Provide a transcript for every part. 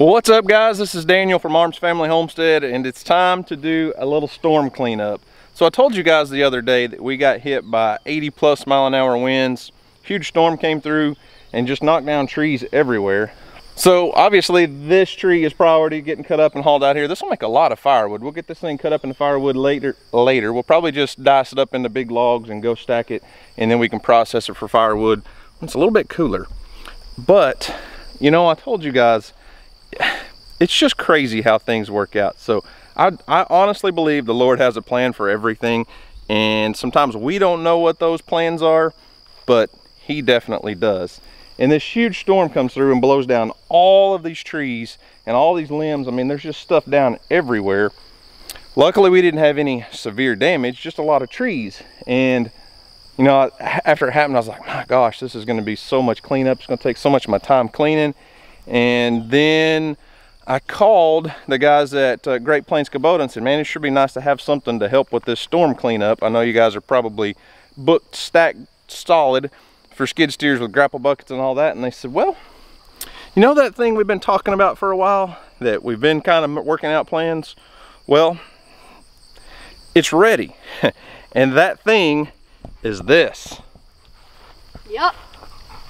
Well, what's up guys? This is Daniel from Arms Family Homestead, and it's time to do a little storm cleanup. So I told you guys the other day that we got hit by 80+ mile-an-hour winds. Huge storm came through and just knocked down trees everywhere. So obviously this tree is priority, getting cut up and hauled out here. This will make a lot of firewood. We'll get this thing cut up into firewood later. We'll probably just dice it up into big logs and go stack it, and then we can process it for firewood. It's a little bit cooler. But, you know, I told you guys, it's just crazy how things work out. So I honestly believe the Lord has a plan for everything, and sometimes we don't know what those plans are, but He definitely does. And this huge storm comes through and blows down all of these trees and all these limbs. I mean, there's just stuff down everywhere. Luckily, we didn't have any severe damage, just a lot of trees. And, you know, after it happened, I was like, my gosh, this is gonna be so much cleanup. It's gonna take so much of my time cleaning. And then I called the guys at Great Plains Kubota and said, man, it should be nice to have something to help with this storm cleanup. I know you guys are probably booked, stacked solid for skid steers with grapple buckets and all that. And they said, well, you know that thing we've been talking about for a while, that we've been kind of working out plans? Well, it's ready. And that thing is this. Yep.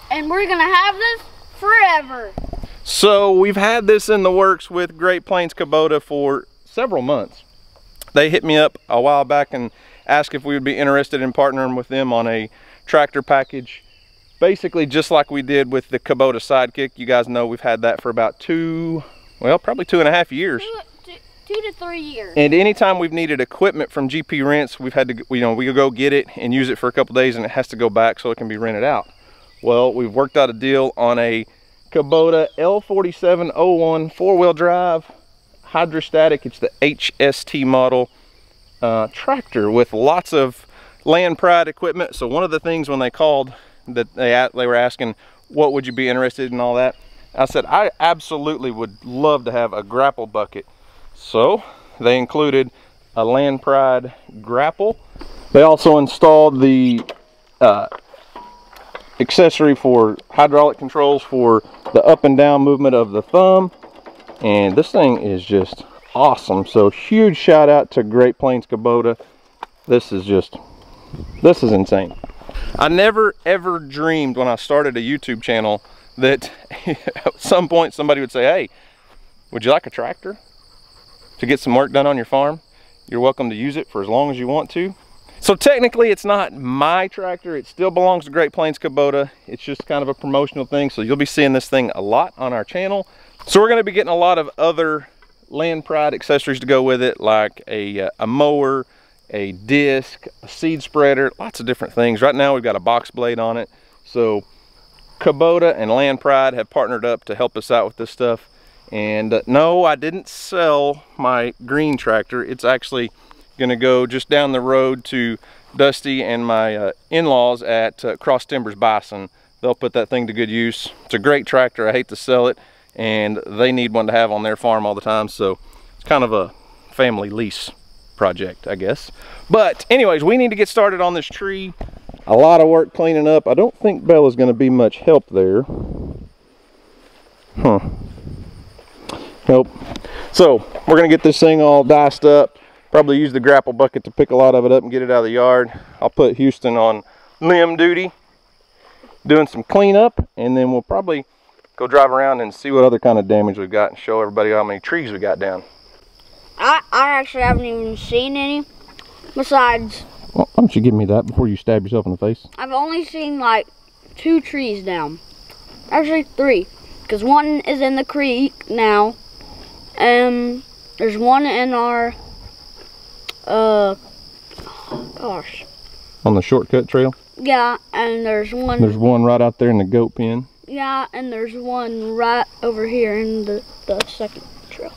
And we're gonna have this forever. So we've had this in the works with Great Plains Kubota for several months. They hit me up a while back and asked if we would be interested in partnering with them on a tractor package. Basically just like we did with the Kubota Sidekick. You guys know we've had that for about probably 2.5 years. 2 to 3 years. And anytime we've needed equipment from GP Rents, we've had to, you know, we go get it and use it for a couple days, and it has to go back so it can be rented out. Well, we've worked out a deal on a Kubota L4701 4-wheel drive hydrostatic. It's the HST model tractor with lots of land pride equipment. So one of the things when they called, that they were asking, what would you be interested in, all that, I said I absolutely would love to have a grapple bucket. So they included a land pride grapple. They also installed the accessory for hydraulic controls for the up and down movement of the thumb, and this thing is just awesome. So huge shout out to Great Plains Kubota. This is insane. I never ever dreamed when I started a YouTube channel that at some point somebody would say, hey, would you like a tractor to get some work done on your farm? You're welcome to use it for as long as you want to. So technically it's not my tractor, it still belongs to Great Plains Kubota. It's just kind of a promotional thing, so you'll be seeing this thing a lot on our channel. So we're gonna be getting a lot of other land pride accessories to go with it, like a mower, a disc, a seed spreader, lots of different things. Right now we've got a box blade on it. So Kubota and Land Pride have partnered up to help us out with this stuff. And no, I didn't sell my green tractor. It's actually gonna go just down the road to Dusty and my in-laws at Cross Timbers Bison. They'll put that thing to good use. It's a great tractor. I hate to sell it, and they need one to have on their farm all the time. So it's kind of a family lease project, I guess. But anyways, we need to get started on this tree. A lot of work cleaning up. I don't think Bella's going to be much help there. Nope. So we're going to get this thing all diced up. Probably use the grapple bucket to pick a lot of it up and get it out of the yard. I'll put Houston on limb duty doing some cleanup, and then we'll probably go drive around and see what other kind of damage we've got and show everybody how many trees we got down. I actually haven't even seen any. Besides, well, why don't you give me that before you stab yourself in the face? I've only seen like 2 trees down. Actually 3, because one is in the creek now. There's one in our gosh, on the shortcut trail. Yeah, and there's one right out there in the goat pen. Yeah, and there's one right over here in the second trail.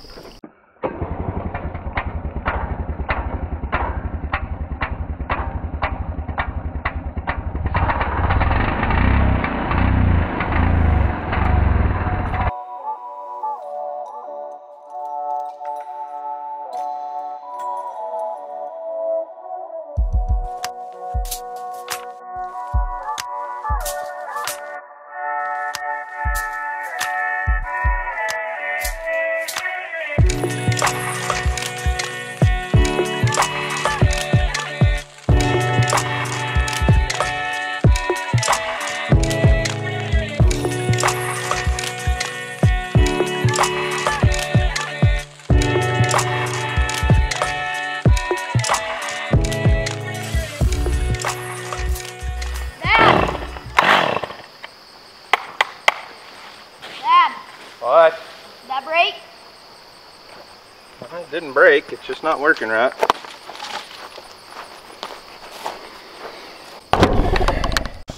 break. It's just not working right.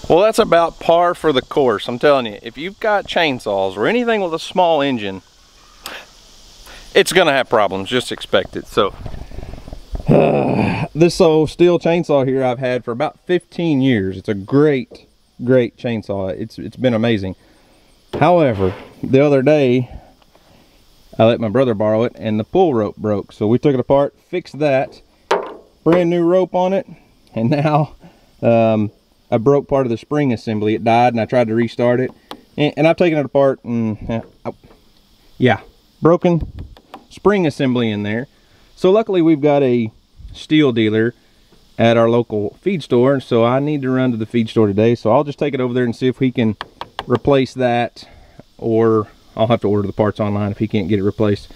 Well, that's about par for the course. I'm telling you, if you've got chainsaws or anything with a small engine, it's gonna have problems, just expect it. So this old steel chainsaw here I've had for about 15 years. It's a great chainsaw. It's been amazing. However, the other day I let my brother borrow it and the pull rope broke. So we took it apart, fixed that, brand new rope on it, and now I broke part of the spring assembly. It died and I tried to restart it, and I've taken it apart and yeah, broken spring assembly in there. So luckily we've got a steel dealer at our local feed store, so I need to run to the feed store today. So I'll just take it over there and see if we can replace that, or I'll have to order the parts online if he can't get it replaced.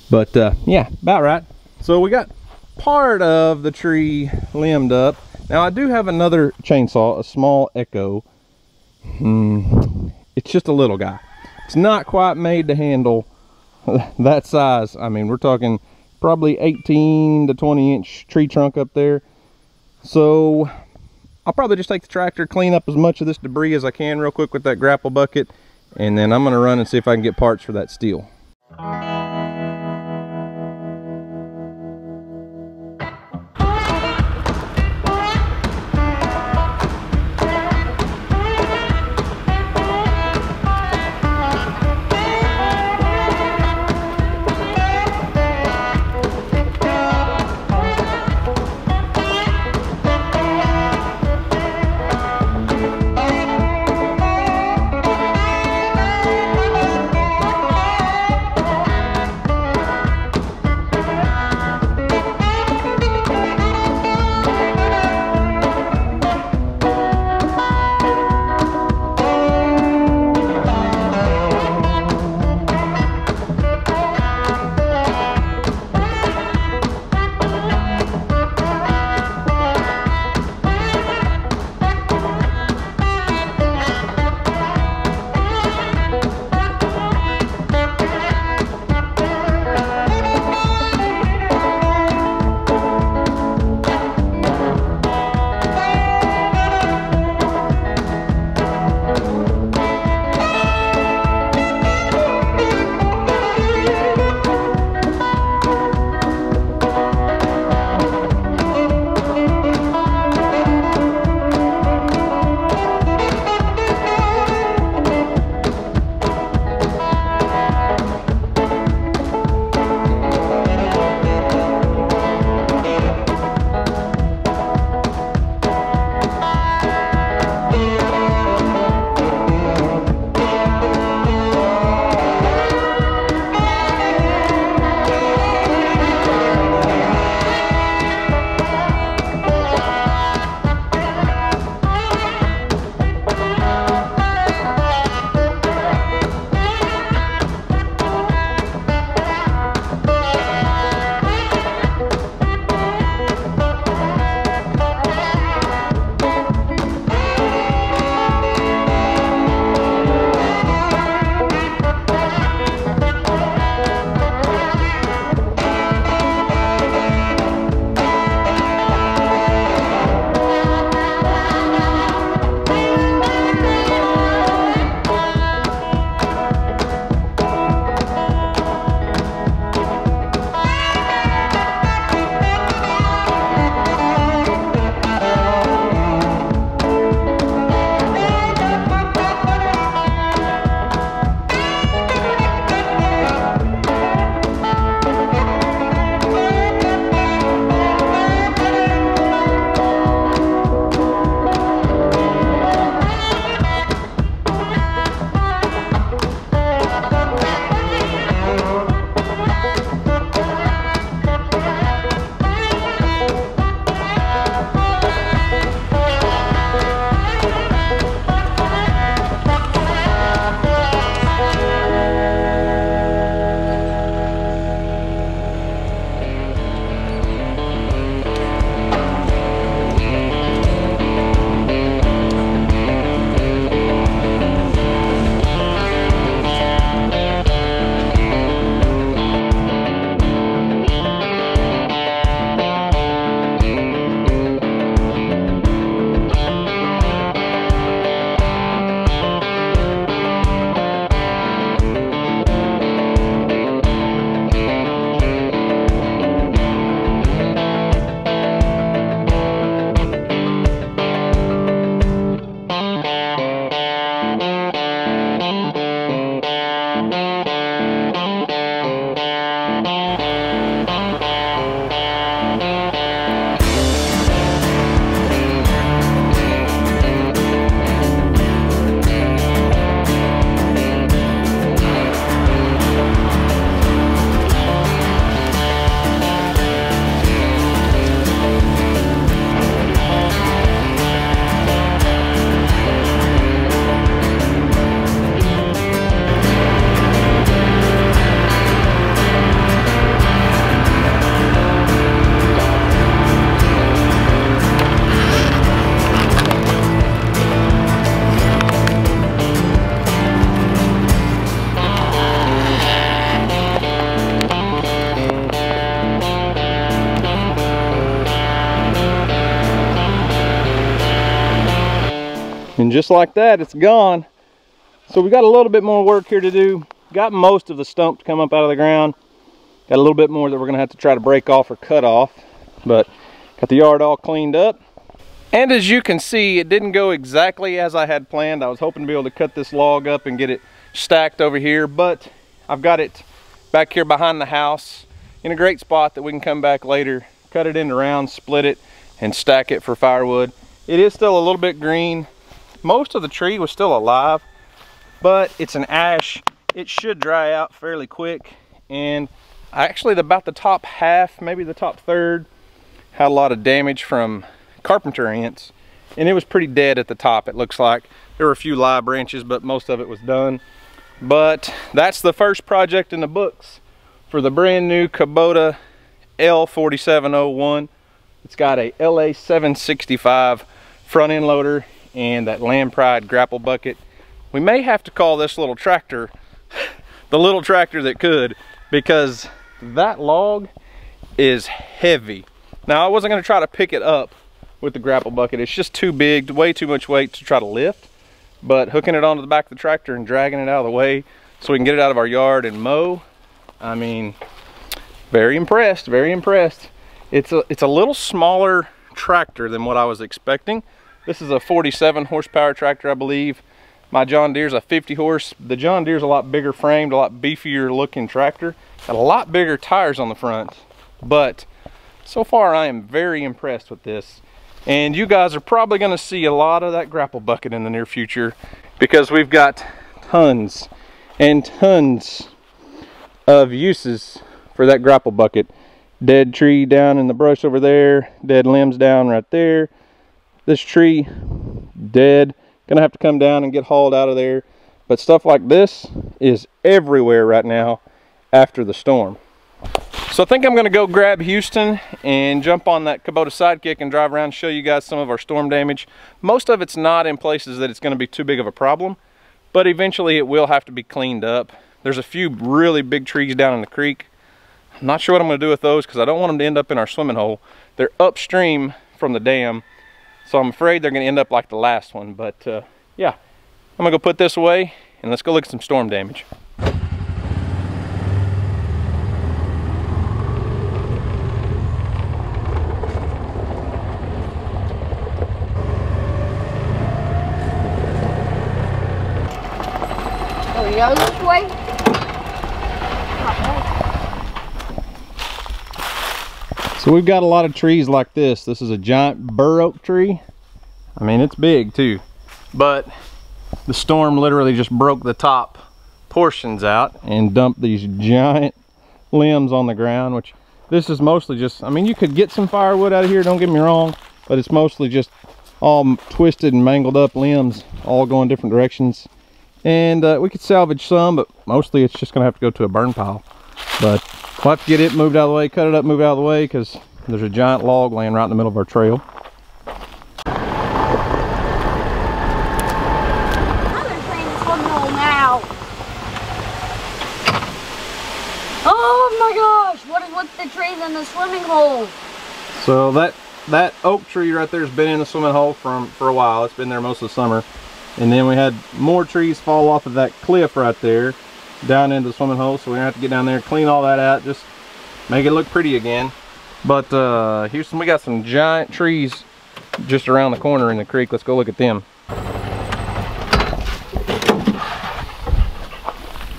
But yeah, about right. So we got part of the tree limbed up. Now I do have another chainsaw, a small Echo. It's just a little guy. It's not quite made to handle that size. I mean, we're talking probably 18 to 20 inch tree trunk up there. So I'll probably just take the tractor, clean up as much of this debris as I can real quick with that grapple bucket, and then I'm gonna run and see if I can get parts for that steel. And just like that, it's gone. So we got a little bit more work here to do. Got most of the stump to come up out of the ground. Got a little bit more that we're gonna have to try to break off or cut off. But got the yard all cleaned up. And as you can see, it didn't go exactly as I had planned. I was hoping to be able to cut this log up and get it stacked over here, but I've got it back here behind the house in a great spot that we can come back later, cut it into rounds, split it, and stack it for firewood. It is still a little bit green. Most of the tree was still alive, but it's an ash. It should dry out fairly quick. And actually about the top half, maybe the top third, had a lot of damage from carpenter ants, and it was pretty dead at the top. It looks like there were a few live branches, but most of it was done. But that's the first project in the books for the brand new Kubota L4701. It's got a LA765 front end loader and that Land Pride grapple bucket. We may have to call this little tractor the little tractor that could, because that log is heavy. Now I wasn't going to try to pick it up with the grapple bucket. It's just too big, way too much weight to try to lift. But hooking it onto the back of the tractor and dragging it out of the way so we can get it out of our yard and mow, I mean, very impressed, very impressed. It's a little smaller tractor than what I was expecting. This is a 47 horsepower tractor, I believe. My John Deere's a 50 horse. The John Deere's a lot bigger framed, a lot beefier looking tractor. Got a lot bigger tires on the front. But so far I am very impressed with this. And you guys are probably going to see a lot of that grapple bucket in the near future, because we've got tons and tons of uses for that grapple bucket. Dead tree down in the brush over there, dead limbs down right there. This tree, dead. Gonna have to come down and get hauled out of there. But stuff like this is everywhere right now after the storm. So I think I'm gonna go grab Houston and jump on that Kubota Sidekick and drive around and show you guys some of our storm damage. Most of it's not in places that it's gonna be too big of a problem, but eventually it will have to be cleaned up. There's a few really big trees down in the creek. I'm not sure what I'm gonna do with those because I don't want them to end up in our swimming hole. They're upstream from the dam, so I'm afraid they're gonna end up like the last one. But yeah, I'm gonna go put this away and let's go look at some storm damage. Oh, you go this way? So we've got a lot of trees like this. This is a giant bur oak tree. I mean, it's big too, but the storm literally just broke the top portions out and dumped these giant limbs on the ground, which this is mostly just, I mean, you could get some firewood out of here, don't get me wrong, but it's mostly just all twisted and mangled up limbs, all going different directions. And we could salvage some, but mostly it's just gonna have to go to a burn pile. But we'll have to get it moved out of the way, cut it up, move it out of the way, because there's a giant log laying right in the middle of our trail. I'm gonna clean the swimming hole now. Oh my gosh, what is with the trees in the swimming hole? So that oak tree right there has been in the swimming hole for a while. It's been there most of the summer. And then we had more trees fall off of that cliff right there down into the swimming hole, so we're gonna have to get down there and clean all that out, just make it look pretty again. But Houston, we got some giant trees just around the corner in the creek. Let's go look at them.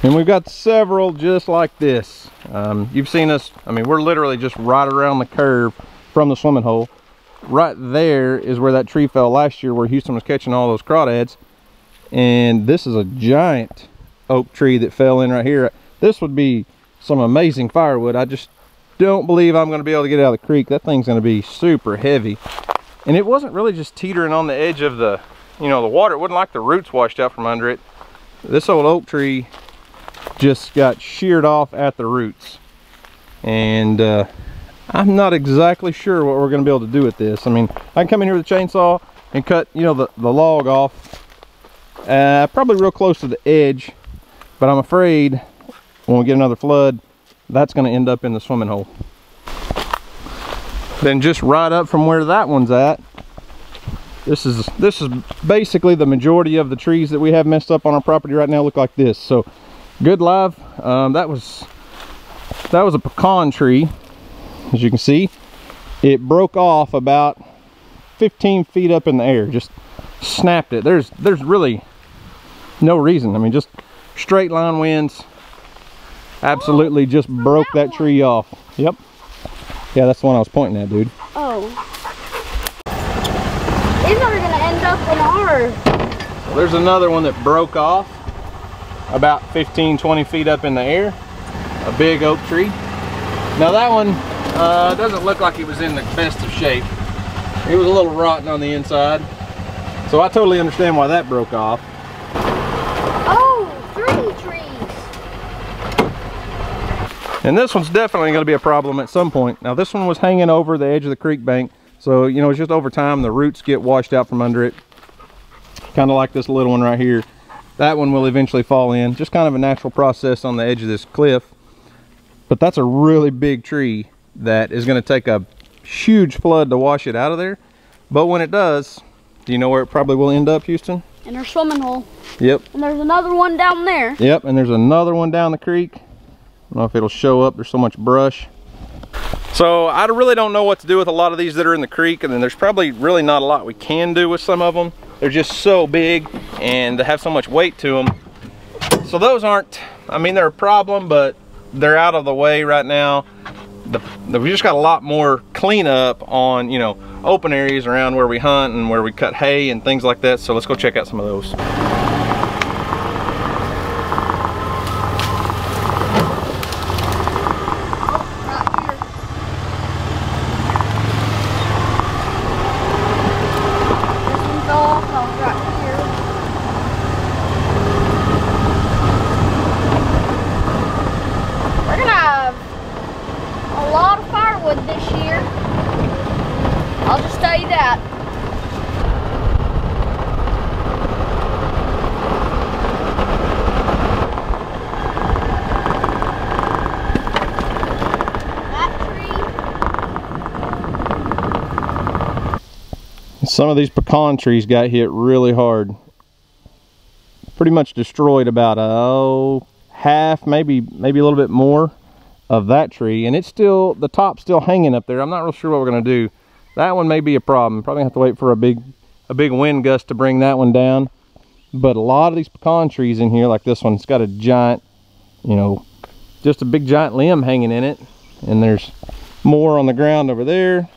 And we've got several just like this. You've seen us, I mean, we're literally just right around the curve from the swimming hole. Right there is where that tree fell last year, where Houston was catching all those crawdads. And this is a giant oak tree that fell in right here. This would be some amazing firewood. I just don't believe I'm going to be able to get it out of the creek. That thing's going to be super heavy. And it wasn't really just teetering on the edge of the, you know, the water. It wasn't like the roots washed out from under it. This old oak tree just got sheared off at the roots. And I'm not exactly sure what we're going to be able to do with this. I mean, I can come in here with a chainsaw and cut, you know, the log off. Probably real close to the edge, but I'm afraid when we get another flood, that's going to end up in the swimming hole. Then just right up from where that one's at This is basically the majority of the trees that we have messed up on our property right now look like this. So good live. That was a pecan tree, as you can see. It broke off about 15 feet up in the air, just snapped it. There's really no reason. I mean, just straight line winds absolutely just broke that tree off. Yep. Yeah, that's the one I was pointing at, dude. Oh. These are gonna end up in our... There's another one that broke off about 15-20 feet up in the air. A big oak tree. Now that one doesn't look like it was in the best of shape. It was a little rotten on the inside. So I totally understand why that broke off. Oh, 3 trees. And this one's definitely going to be a problem at some point. Now this one was hanging over the edge of the creek bank. So, you know, it's just over time the roots get washed out from under it. Kind of like this little one right here. That one will eventually fall in. Just kind of a natural process on the edge of this cliff. But that's a really big tree that is going to take a huge flood to wash it out of there. But when it does, do you know where it probably will end up, Houston? In our swimming hole. Yep. And there's another one down there. Yep, and there's another one down the creek. I don't know if it'll show up. There's so much brush. So I really don't know what to do with a lot of these that are in the creek, and then there's probably really not a lot we can do with some of them. They're just so big and they have so much weight to them. So those aren't, I mean, they're a problem, but they're out of the way right now. We just got a lot more cleanup on, you know, open areas around where we hunt and where we cut hay and things like that. So let's go check out some of those. Some of these pecan trees got hit really hard. Pretty much destroyed about half, maybe a little bit more of that tree, and it's still, the top's still hanging up there. I'm not real sure what we're gonna do. That one may be a problem. Probably have to wait for a big wind gust to bring that one down. But a lot of these pecan trees in here, like this one, it's got a giant, you know, just a big giant limb hanging in it, and there's more on the ground over there.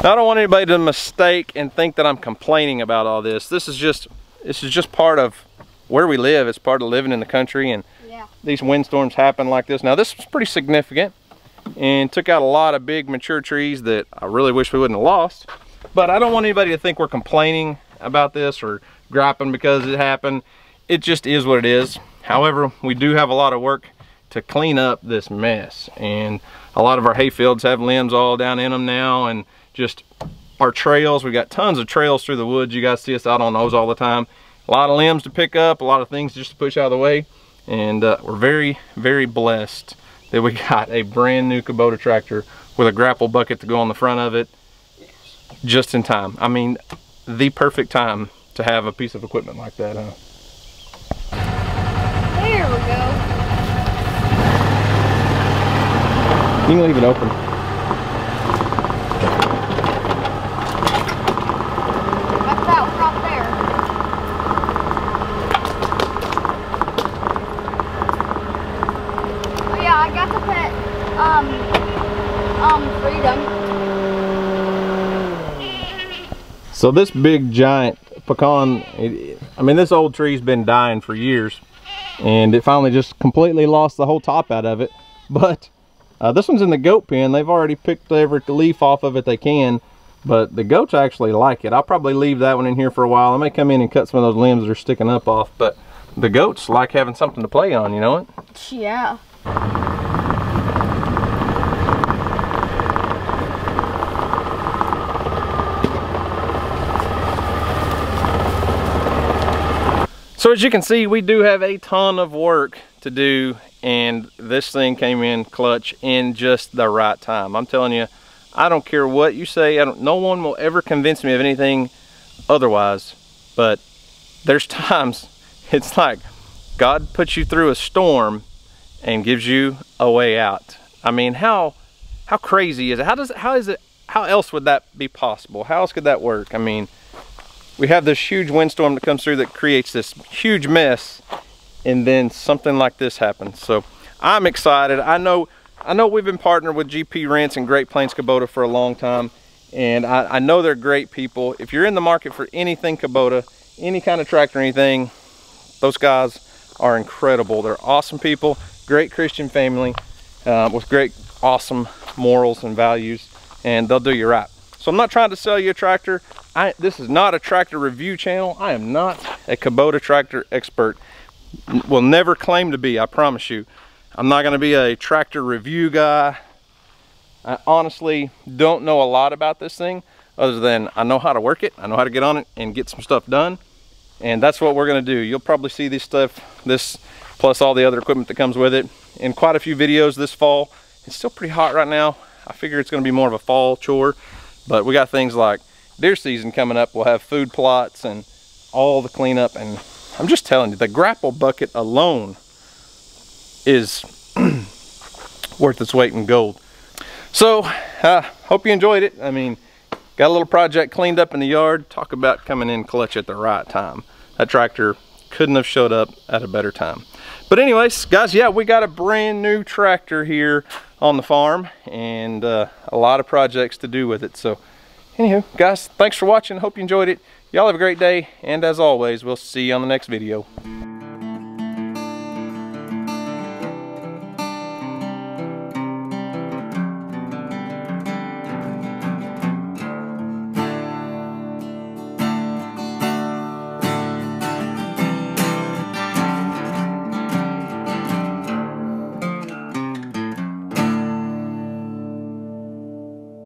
Now, I don't want anybody to mistake and think that I'm complaining about all this. This is just part of where we live. It's part of living in the country, and yeah, these windstorms happen like this. Now this was pretty significant and took out a lot of big mature trees that I really wish we wouldn't have lost. But I don't want anybody to think we're complaining about this or griping because it happened. It just is what it is. However, we do have a lot of work to clean up this mess, and a lot of our hay fields have limbs all down in them now, and just our trails, we got tons of trails through the woods. You guys see us out on those all the time. A lot of limbs to pick up, a lot of things just to push out of the way, and we're very, very blessed that we got a brand new Kubota tractor with a grapple bucket to go on the front of it just in time. I mean, the perfect time to have a piece of equipment like that, huh? There we go. You can leave it open. Freedom. So this big giant pecan, I mean, this old tree's been dying for years, and it finally just completely lost the whole top out of it. But this one's in the goat pen. They've already picked every leaf off of it they can, but the goats actually like it. I'll probably leave that one in here for a while. I may come in and cut some of those limbs that are sticking up off, but the goats like having something to play on, you know it? Yeah. So as you can see, we do have a ton of work to do, and this thing came in clutch in just the right time. I'm telling you, I don't care what you say. No one will ever convince me of anything otherwise. But there's times it's like God puts you through a storm and gives you a way out. I mean, how crazy is it? How else would that be possible? How else could that work? I mean, we have this huge windstorm that comes through that creates this huge mess, and then something like this happens. So I'm excited. I know we've been partnered with GP Rents and Great Plains Kubota for a long time, and I know they're great people. If you're in the market for anything Kubota, any kind of tractor or anything, those guys are incredible. They're awesome people, great Christian family with great, awesome morals and values, and they'll do you right. So I'm not trying to sell you a tractor. This is not a tractor review channel. I am not a Kubota tractor expert. Will never claim to be, I promise you. I'm not gonna be a tractor review guy. I honestly don't know a lot about this thing, other than I know how to work it, I know how to get on it and get some stuff done. And that's what we're gonna do. You'll probably see this plus all the other equipment that comes with it in quite a few videos this fall. It's still pretty hot right now. I figure it's gonna be more of a fall chore, but we got things like deer season coming up. We'll have food plots and all the cleanup, and I'm just telling you, the grapple bucket alone is worth its weight in gold. So hope you enjoyed it. I mean, got a little project cleaned up in the yard. Talk about coming in clutch at the right time. That tractor couldn't have showed up at a better time. But anyways, guys, yeah, we got a brand new tractor here on the farm, and a lot of projects to do with it. So anywho, guys, thanks for watching. Hope you enjoyed it. Y'all have a great day, and as always, we'll see you on the next video.